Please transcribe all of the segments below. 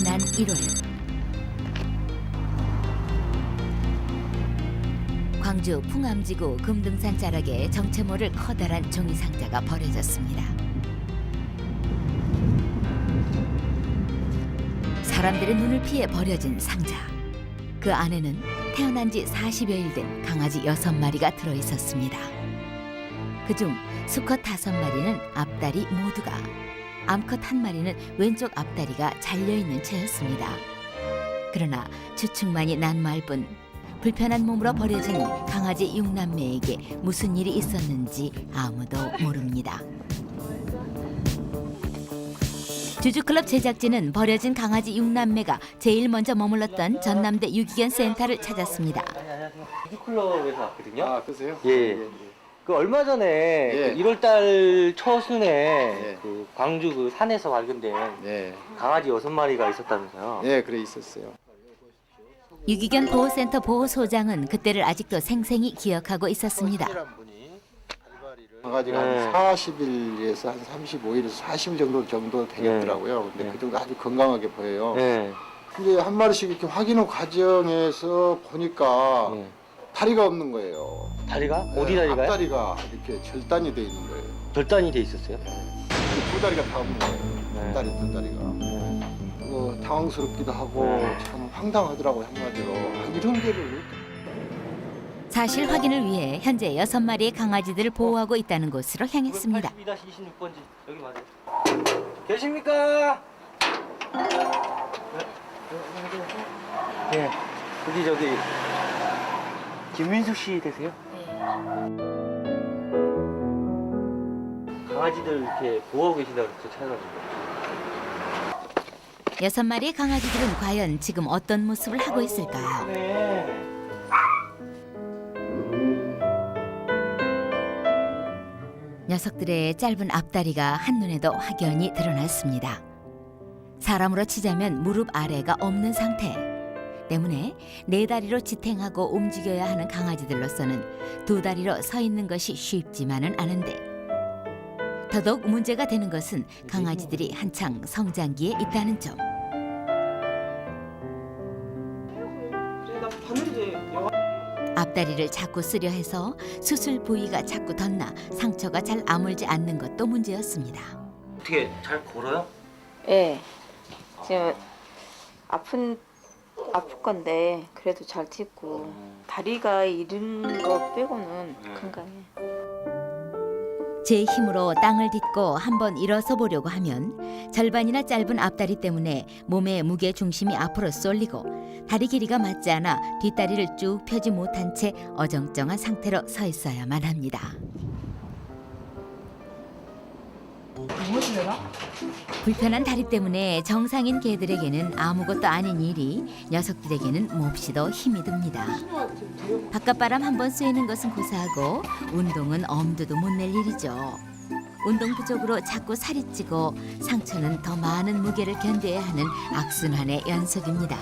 지난 1월 광주 풍암지구 금등산 자락에 정체 모를 커다란 종이 상자가 버려졌습니다. 사람들의 눈을 피해 버려진 상자. 그 안에는 태어난 지 40여일 된 강아지 6마리가 들어있었습니다. 그중 수컷 5마리는 앞다리 모두가, 암컷 1마리는 왼쪽 앞다리가 잘려있는 채였습니다. 그러나 추측만이 난무할 뿐 불편한 몸으로 버려진 강아지 6남매에게 무슨 일이 있었는지 아무도 모릅니다. 주주클럽 제작진은 버려진 강아지 6남매가 제일 먼저 머물렀던 전남대 유기견 센터를 찾았습니다. 안녕하세요. 주주클럽에서 왔거든요. 아, 그러세요? 예. 그 얼마 전에 예. 그 1월달 초순에 예. 그 광주 그 산에서 발견된 네. 강아지 6마리가 있었다면서요. 네, 그래 있었어요. 유기견 보호센터 보호소장은 그때를 아직도 생생히 기억하고 있었습니다. 강아지가 네. 한 40일에서 한 35일에서 40일 정도 되겠더라고요. 근데 네. 그 정도 아주 건강하게 보여요. 네. 근데 한 마리씩 이렇게 확인 과정에서 보니까 네. 다리가 없는 거예요. 다리가? 네, 어디 다리가요? 앞다리가 이렇게 절단이 돼 있는 거예요. 절단이 돼 있었어요. 두 다리가 다 없는 거예요. 네. 한 다리, 두 다리가. 당황스럽기도 하고 네. 참 황당하더라고요, 한마디로. 이런 데를 사실 확인을 위해 현재 6마리의 강아지들을 보호하고 있다는 곳으로 향했습니다. 82-26번지 여기 맞아요. 계십니까? 네. 저기 김민숙 씨 되세요? 강아지들 이렇게 보호하고 계신다고 그래서 찾아가지고. 6마리의 강아지들은 과연 지금 어떤 모습을 하고 있을까요? 네. 녀석들의 짧은 앞다리가 한눈에도 확연히 드러났습니다. 사람으로 치자면 무릎 아래가 없는 상태 때문에 4다리로 지탱하고 움직여야 하는 강아지들로서는 2다리로 서 있는 것이 쉽지만은 않은데, 더더욱 문제가 되는 것은 강아지들이 한창 성장기에 있다는 점. 앞다리를 자꾸 쓰려 해서 수술 부위가 자꾸 덧나 상처가 잘 아물지 않는 것도 문제였습니다. 어떻게 잘 걸어요? 예. 지금 아플 건데 그래도 잘 딛고 다리가 이른 거 빼고는 건강해. 제 힘으로 땅을 딛고 한번 일어서 보려고 하면 절반이나 짧은 앞다리 때문에 몸의 무게 중심이 앞으로 쏠리고 다리 길이가 맞지 않아 뒷다리를 쭉 펴지 못한 채 어정쩡한 상태로 서 있어야만 합니다. 불편한 다리 때문에 정상인 개들에게는 아무것도 아닌 일이 녀석들에게는 몹시도 힘이 듭니다. 바깥바람 한번 쐬는 것은 고사하고 운동은 엄두도 못 낼 일이죠. 운동 부족으로 자꾸 살이 찌고 상처는 더 많은 무게를 견뎌야 하는 악순환의 연속입니다.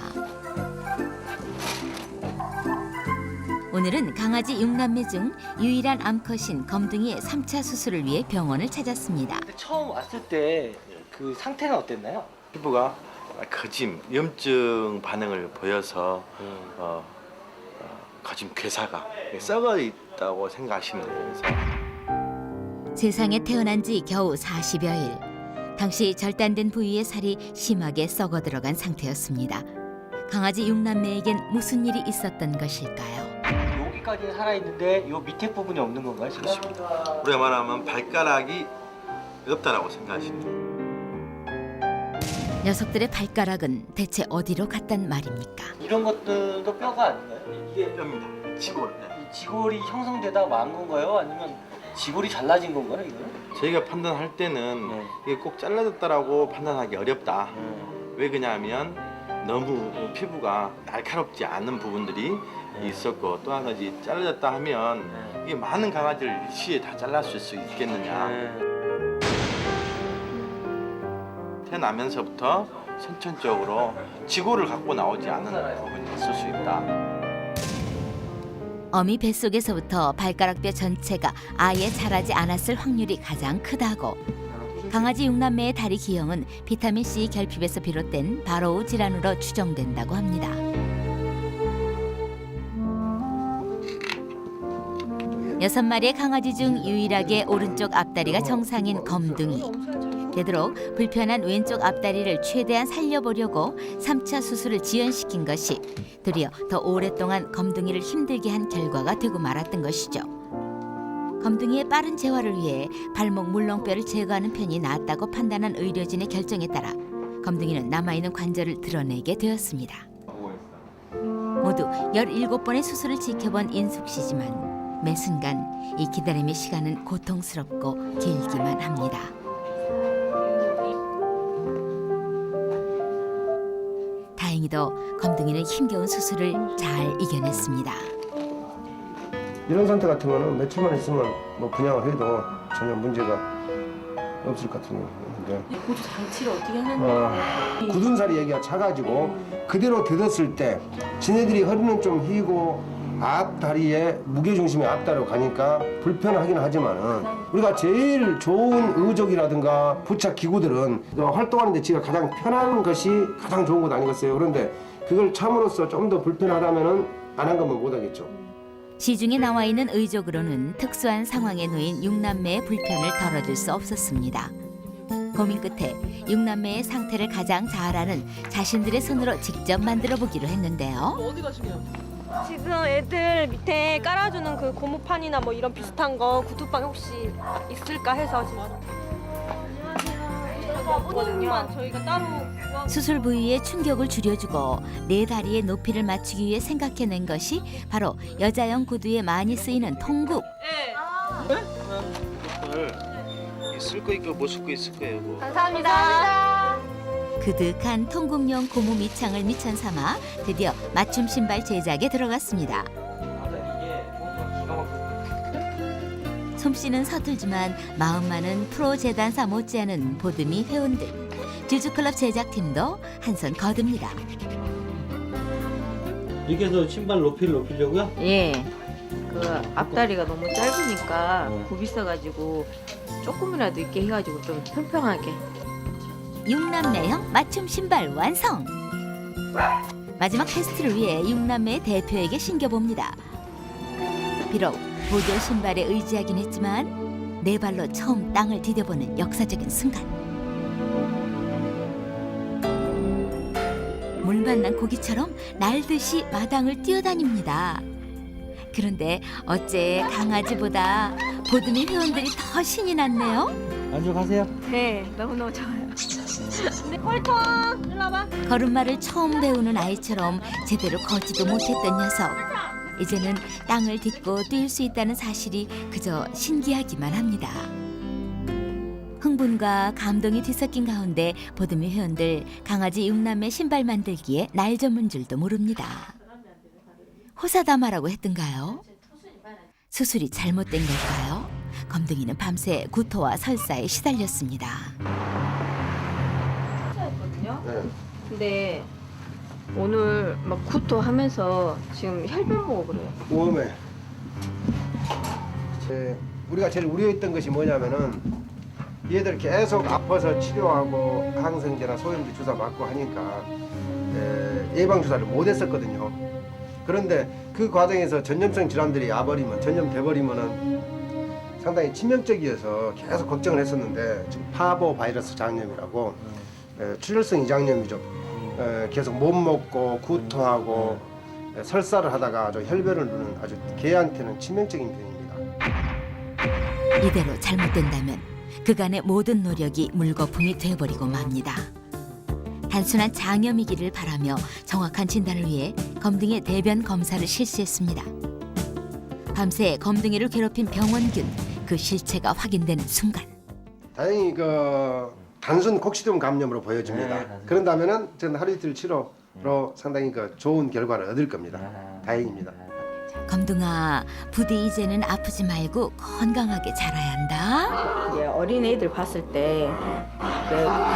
오늘은 강아지 6남매 중 유일한 암컷인 검둥이의 3차 수술을 위해 병원을 찾았습니다. 근데 처음 왔을 때 그 상태는 어땠나요? 피부가 거짐, 염증 반응을 보여서 거짐 괴사가 썩어 있다고 생각하시면 돼요. 세상에 태어난 지 겨우 40여일. 당시 절단된 부위의 살이 심하게 썩어 들어간 상태였습니다. 강아지 6남매에겐 무슨 일이 있었던 것일까요? 여기까지는 살아있는데 이 밑에 부분이 없는 건가요? 지금? 우리가 말하면 발가락이 없다라고 생각하시면 돼요. 녀석들의 발가락은 대체 어디로 갔단 말입니까? 이런 것들도 뼈가 아닌가요? 이게 뼈입니다. 지골. 이 지골이 형성되다 만 건가요? 아니면 지골이 잘라진 건가요? 이거는? 저희가 판단할 때는 네. 이게 꼭 잘라졌다라고 판단하기 어렵다. 왜 그러냐면 너무 피부가 날카롭지 않은 부분들이 있었고, 또 한 가지 잘라졌다 하면 이게 많은 강아지를 일시에 다 잘랐을 수 있겠느냐. 태어나면서부터 선천적으로 지골을 갖고 나오지 않은 부분이 있을 수 있다. 어미 뱃속에서부터 발가락뼈 전체가 아예 자라지 않았을 확률이 가장 크다고. 강아지 6남매의 다리 기형은 비타민C 결핍에서 비롯된 바로우 질환으로 추정된다고 합니다. 여섯 마리의 강아지 중 유일하게 오른쪽 앞다리가 정상인 검둥이. 되도록 불편한 왼쪽 앞다리를 최대한 살려보려고 3차 수술을 지연시킨 것이 도리어 더 오랫동안 검둥이를 힘들게 한 결과가 되고 말았던 것이죠. 검둥이의 빠른 재활을 위해 발목 물렁뼈를 제거하는 편이 낫다고 판단한 의료진의 결정에 따라 검둥이는 남아있는 관절을 드러내게 되었습니다. 모두 17번의 수술을 지켜본 인숙 씨지만 매 순간 이 기다림의 시간은 고통스럽고 길기만 합니다. 다행히도 검둥이는 힘겨운 수술을 잘 이겨냈습니다. 이런 상태 같으면 며칠만 있으면 뭐 분양을 해도 전혀 문제가 없을 것 같은 건데 보조 장치를 어떻게 하는데? 굳은 살이 여기가 차가지고 그대로 뜯었을 때 지네들이 허리는 좀 휘고 앞다리에 무게중심이 앞다리로 가니까 불편하긴 하지만은 우리가 제일 좋은 의족이라든가 부착 기구들은 활동하는데 지가 가장 편한 것이 가장 좋은 것 아니겠어요? 그런데 그걸 참으로써 좀 더 불편하다면은 안 한 거면 못 하겠죠. 시중에 나와 있는 의족으로는 특수한 상황에 놓인 6남매의 불편을 덜어줄 수 없었습니다. 고민 끝에 6남매의 상태를 가장 잘 아는 자신들의 손으로 직접 만들어 보기로 했는데요. 어디 가시게요? 지금 애들 밑에 깔아주는 그 고무판이나 뭐 이런 비슷한 거 구두방 혹시 있을까 해서 지금. 아버님만 저희가 따로 구하고. 수술 부위의 충격을 줄여주고 네 다리의 높이를 맞추기 위해 생각해낸 것이 바로 여자용 구두에 많이 쓰이는 통굽. 쓸 거 있고 못 쓸 거 있을 거예요. 뭐. 감사합니다. 그득한 통굽용 고무 밑창을 미천 삼아 드디어 맞춤 신발 제작에 들어갔습니다. 솜씨는 서툴지만 마음만은 프로 재단사 못지않은 보듬이 회원들. 주주클럽 제작팀도 한 손 거듭니다. 이게 더 신발 높이를 높이려고요? 예. 그 앞다리가 너무 짧으니까 굽이 있어가지고 조금이라도 있게 해가지고 좀 평평하게. 6남매형 맞춤 신발 완성! 마지막 테스트를 위해 6남매의 대표에게 신겨봅니다. 비록 보조 신발에 의지하긴 했지만 네 발로 처음 땅을 디뎌보는 역사적인 순간. 물 만난 고기처럼 날듯이 마당을 뛰어다닙니다. 그런데 어째 강아지보다 보듬이 회원들이 더 신이 났네요. 만족하세요? 네, 너무너무 좋아요. 꼴통 일로 와봐. 걸음마를 처음 배우는 아이처럼 제대로 걷지도 못했던 녀석. 이제는 땅을 딛고 뛸 수 있다는 사실이 그저 신기하기만 합니다. 흥분과 감동이 뒤섞인 가운데 보듬이 회원들 강아지 6남매 신발 만들기에 날 접은 줄도 모릅니다. 호사다마라고 했던가요? 수술이 잘못된 걸까요? 검둥이는 밤새 구토와 설사에 시달렸습니다. 네. 근데 오늘 막 구토하면서 지금 혈변 보고 그래요. 우음에 우리가 제일 우려했던 것이 뭐냐면은 얘들 계속 아파서 치료하고 항생제나 소염제 주사 맞고 하니까 예방 주사를 못 했었거든요. 그런데 그 과정에서 전염성 질환들이 전염돼 버리면은 상당히 치명적이어서 계속 걱정을 했었는데 지금 파보 바이러스 장염이라고 출혈성 이장염이죠. 계속 못 먹고 구토하고 설사를 하다가 아주 혈변을 누는 아주 개한테는 치명적인 병입니다. 이대로 잘못된다면 그간의 모든 노력이 물거품이 돼버리고 맙니다. 단순한 장염이기를 바라며 정확한 진단을 위해 검둥이의 대변 검사를 실시했습니다. 밤새 검둥이를 괴롭힌 병원균, 그 실체가 확인되는 순간. 다행히 그 단순 곡시돔 감염으로 보여집니다. 네, 그런다면은 저는 하루 이틀 치료로 상당히 그 좋은 결과를 얻을 겁니다. 다행입니다. 검둥아, 부디 이제는 아프지 말고 건강하게 자라야 한다. 이제 어린 애들 봤을 때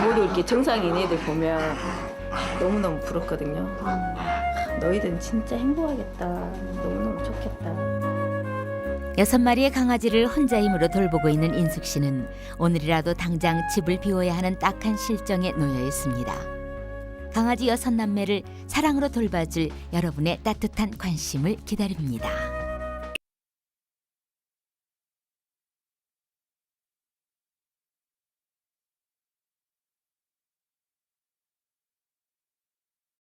모두 이렇게 정상인 애들 보면 너무너무 부럽거든요. 너희들은 진짜 행복하겠다. 너무너무 좋겠다. 6마리의 강아지를 혼자 힘으로 돌보고 있는 인숙 씨는 오늘이라도 당장 집을 비워야 하는 딱한 실정에 놓여 있습니다. 강아지 6남매를 사랑으로 돌봐줄 여러분의 따뜻한 관심을 기다립니다.